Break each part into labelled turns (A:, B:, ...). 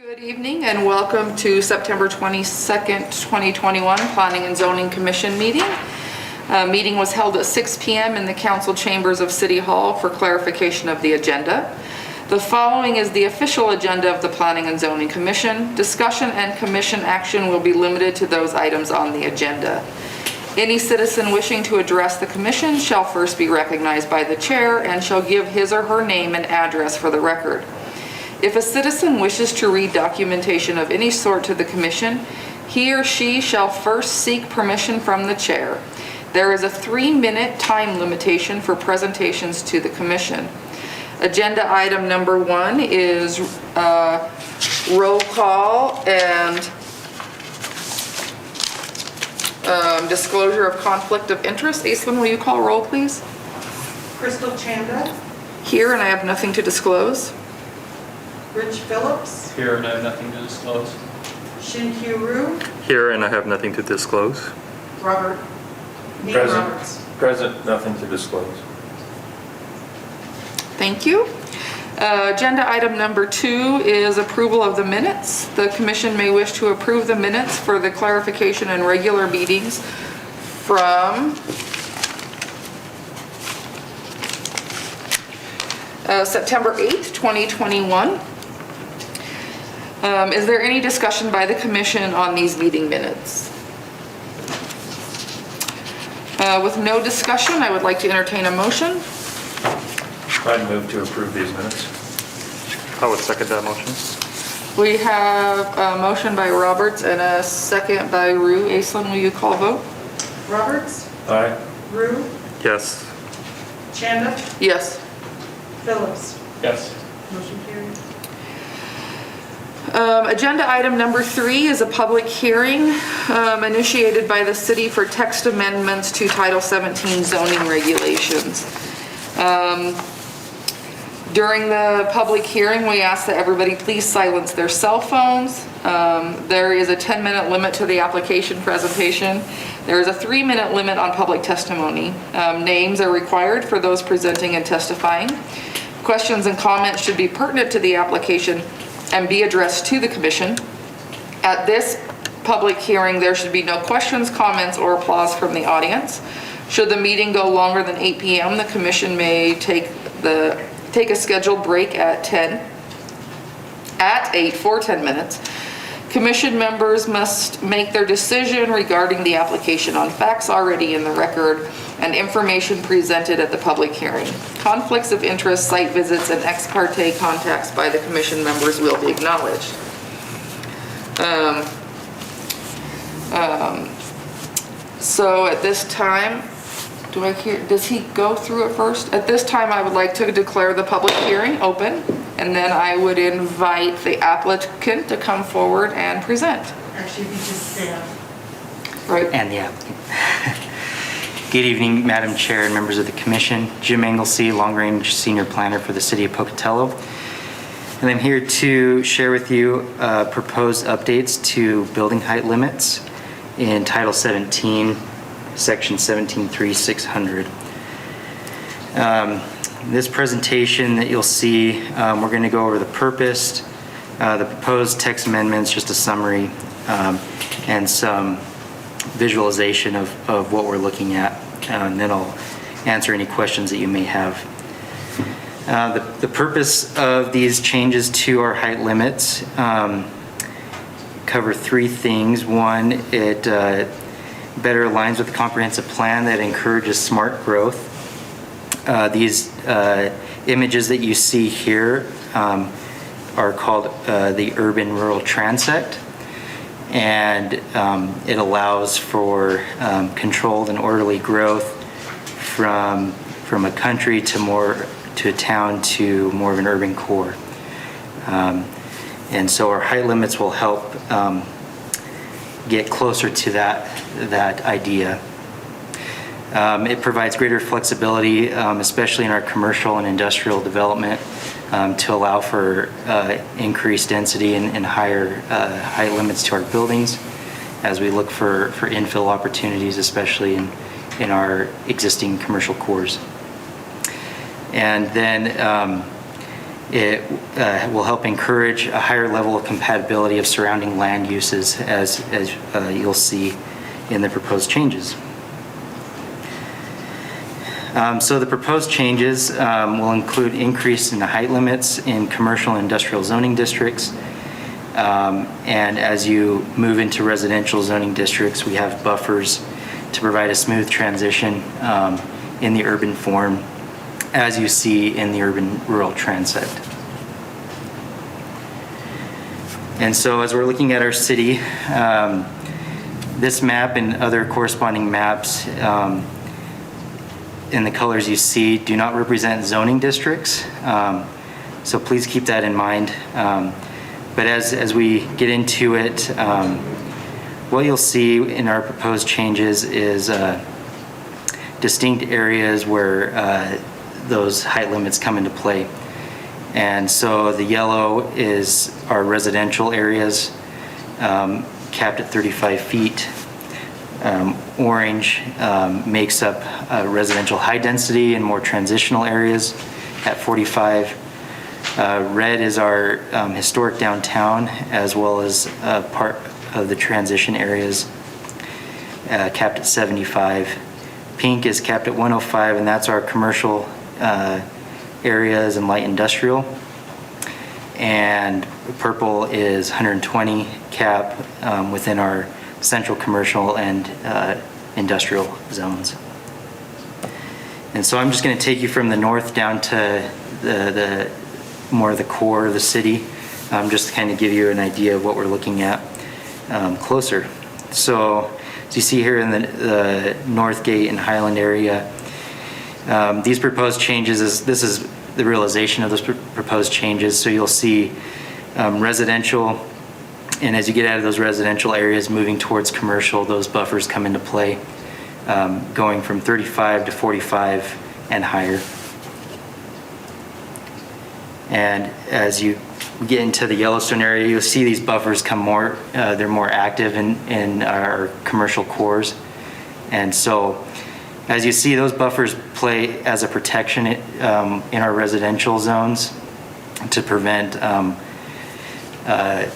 A: Good evening and welcome to September 22nd, 2021 Planning and Zoning Commission meeting. Meeting was held at 6 p.m. in the council chambers of City Hall for clarification of the agenda. The following is the official agenda of the Planning and Zoning Commission. Discussion and commission action will be limited to those items on the agenda. Any citizen wishing to address the commission shall first be recognized by the chair and shall give his or her name and address for the record. If a citizen wishes to read documentation of any sort to the commission, he or she shall first seek permission from the chair. There is a 3-minute time limitation for presentations to the commission. Agenda item number 1 is roll call and disclosure of conflict of interest. Aislinn, will you call roll, please?
B: Crystal Chanda.
A: Here, and I have nothing to disclose.
B: Rich Phillips.
C: Here, and I have nothing to disclose.
B: Shin-Kyu Roo.
D: Here, and I have nothing to disclose.
B: Robert. Nate
E: Present.
B: Roberts.
E: Present, nothing to disclose.
A: Thank you. Agenda item number 2 is approval of the minutes. The commission may wish to approve the minutes for the clarification and regular meetings from September 8th, 2021. Is there any discussion by the commission on these meeting minutes? With no discussion, I would like to entertain a motion.
E: I'd move to approve these minutes.
D: I would second that motion.
A: We have a motion by Roberts and a second by Roo. Aislinn, will you call vote?
B: Roberts.
E: Aye.
B: Roo.
D: Yes.
B: Chanda.
A: Yes.
B: Phillips.
C: Yes.
B: Motion carried.
A: Agenda item number 3 is a public hearing initiated by the city for text amendments to Title 17 zoning regulations. During the public hearing, we ask that everybody please silence their cell phones. There is a 10-minute limit to the application presentation. There is a 3-minute limit on public testimony. Names are required for those presenting and testifying. Questions and comments should be pertinent to the application and be addressed to the commission. At this public hearing, there should be no questions, comments, or applause from the audience. Should the meeting go longer than 8 p.m., the commission may take a scheduled break at 8 for 10 minutes. Commission members must make their decision regarding the application on facts already in the record and information presented at the public hearing. Conflicts of interest, site visits, and ex parte contacts by the commission members will be acknowledged. So at this time, does he go through it first? At this time, I would like to declare the public hearing open, and then I would invite the applicant to come forward and present.
B: Actually, we just stand.
A: Right.
F: And the applicant. Good evening, Madam Chair and members of the Commission. Jim Anglesey, Long Range Senior Planner for the City of Pocatello. And I'm here to share with you proposed updates to building height limits in Title 17, Section 173600. This presentation that you'll see, we're going to go over the purpose, the proposed text amendments, just a summary, and some visualization of what we're looking at, and then I'll answer any questions that you may have. The purpose of these changes to our height limits cover 3 things. One, it better aligns with the comprehensive plan that encourages smart growth. These images that you see here are called the urban rural transect, and it allows for controlled and orderly growth from a country to a town to more of an urban core. And so our height limits will help get closer to that idea. It provides greater flexibility, especially in our commercial and industrial development, to allow for increased density and higher height limits to our buildings as we look for infill opportunities, especially in our existing commercial cores. And then It will help encourage a higher level of compatibility of surrounding land uses, as you'll see in the proposed changes. So the proposed changes will include increase in the height limits in commercial and industrial zoning districts. And as you move into residential zoning districts, we have buffers to provide a smooth transition in the urban form, as you see in the urban-rural transect. And so as we're looking at our city, this map and other corresponding maps in the colors you see do not represent zoning districts. So please keep that in mind. But as we get into it, what you'll see in our proposed changes is distinct areas where those height limits come into play. And so the yellow is our residential areas, capped at 35 feet. Orange makes up residential high density and more transitional areas at 45. Red is our historic downtown, as well as part of the transition areas, capped at 75. Pink is capped at 105, and that's our commercial areas and light industrial. And purple is 120 cap within our central commercial and industrial zones. And so I'm just going to take you from the north down to the more of the core of the city, just to kind of give you an idea of what we're looking at closer. So as you see here in the North Gate and Highland area, these proposed changes, this is the realization of those proposed changes. So you'll see residential, and as you get out of those residential areas moving towards commercial, those buffers come into play, going from 35 to 45 and higher. And as you get into the Yellowstone area, you'll see these buffers come more, they're more active in our commercial cores. And so as you see, those buffers play as a protection in our residential zones to prevent 8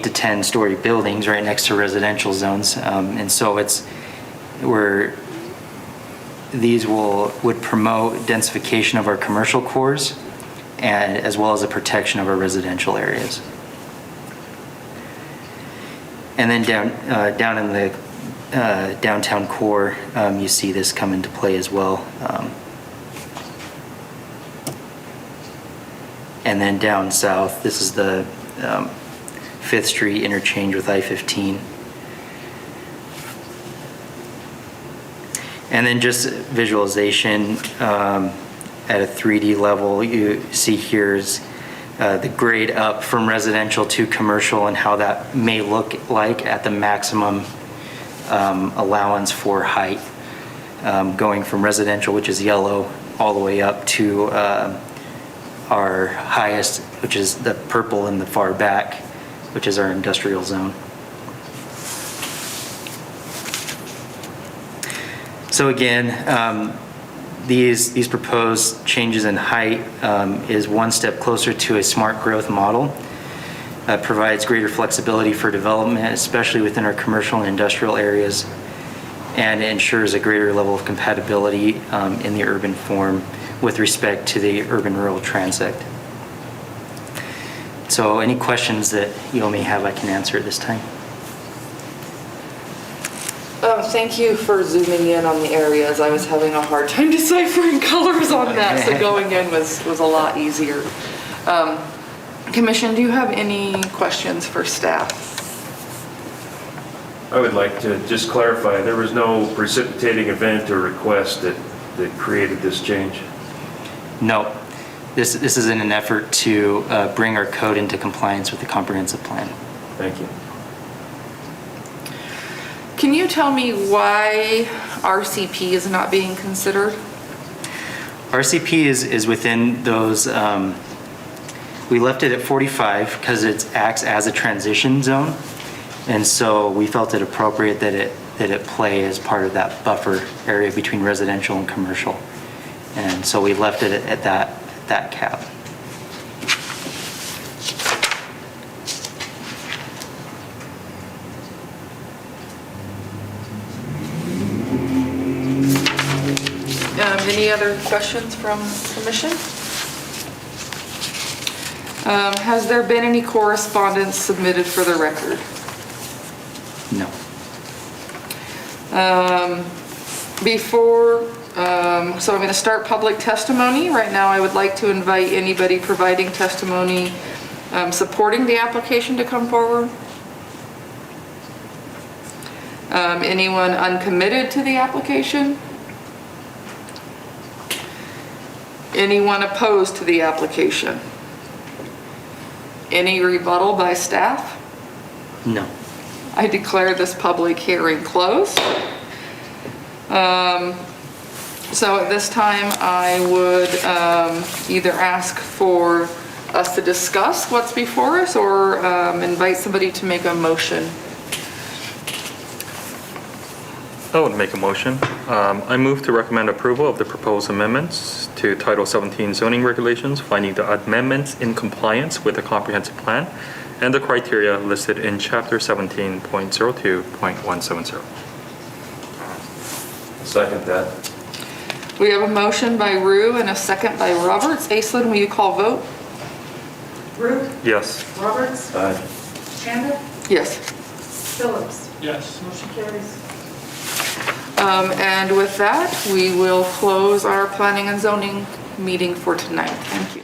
F: to 10 story buildings right next to residential zones. And so these would promote densification of our commercial cores, and as well as a protection of our residential areas. And then down in the downtown core, you see this come into play as well. And then down south, this is the 5th Street interchange with I-15. And then just visualization at a 3D level, you see here is the grade up from residential to commercial and how that may look like at the maximum allowance for height, going from residential, which is yellow, all the way up to our highest, which is the purple in the far back, which is our industrial zone. So again, these proposed changes in height is one step closer to a smart growth model. Provides greater flexibility for development, especially within our commercial and industrial areas, and ensures a greater level of compatibility in the urban form with respect to the urban-rural transect. So any questions that you all may have, I can answer at this time.
A: Thank you for zooming in on the areas. I was having a hard time deciphering colors on that, so going in was a lot easier. Commission, do you have any questions for staff?
E: I would like to just clarify, there was no precipitating event or request that created this change?
F: No. This is in an effort to bring our code into compliance with the comprehensive plan.
E: Thank you.
A: Can you tell me why RCP is not being considered?
F: RCP is within those, we left it at 45 because it acts as a transition zone. And so we felt it appropriate that it play as part of that buffer area between residential and commercial. And so we left it at that cap.
A: Any other questions from commission? Has there been any correspondence submitted for the record?
F: No.
A: So I'm going to start public testimony. Right now, I would like to invite anybody providing testimony supporting the application to come forward. Anyone uncommitted to the application? Anyone opposed to the application? Any rebuttal by staff?
F: No.
A: I declare this public hearing closed. So at this time, I would either ask for us to discuss what's before us or invite somebody to make a motion.
D: I would make a motion. I move to recommend approval of the proposed amendments to Title 17 zoning regulations, finding the amendments in compliance with the comprehensive plan and the criteria listed in Chapter 17.02.170.
E: Second that.
A: We have a motion by Rue and a second by Roberts. Aislinn, will you call vote?
B: Rue,
D: Yes.
B: Roberts,
E: Aye.
B: Chanda,
A: Yes.
B: Phillips.
C: Yes.
B: Motion carries.
A: And with that, we will close our planning and zoning meeting for tonight. Thank you.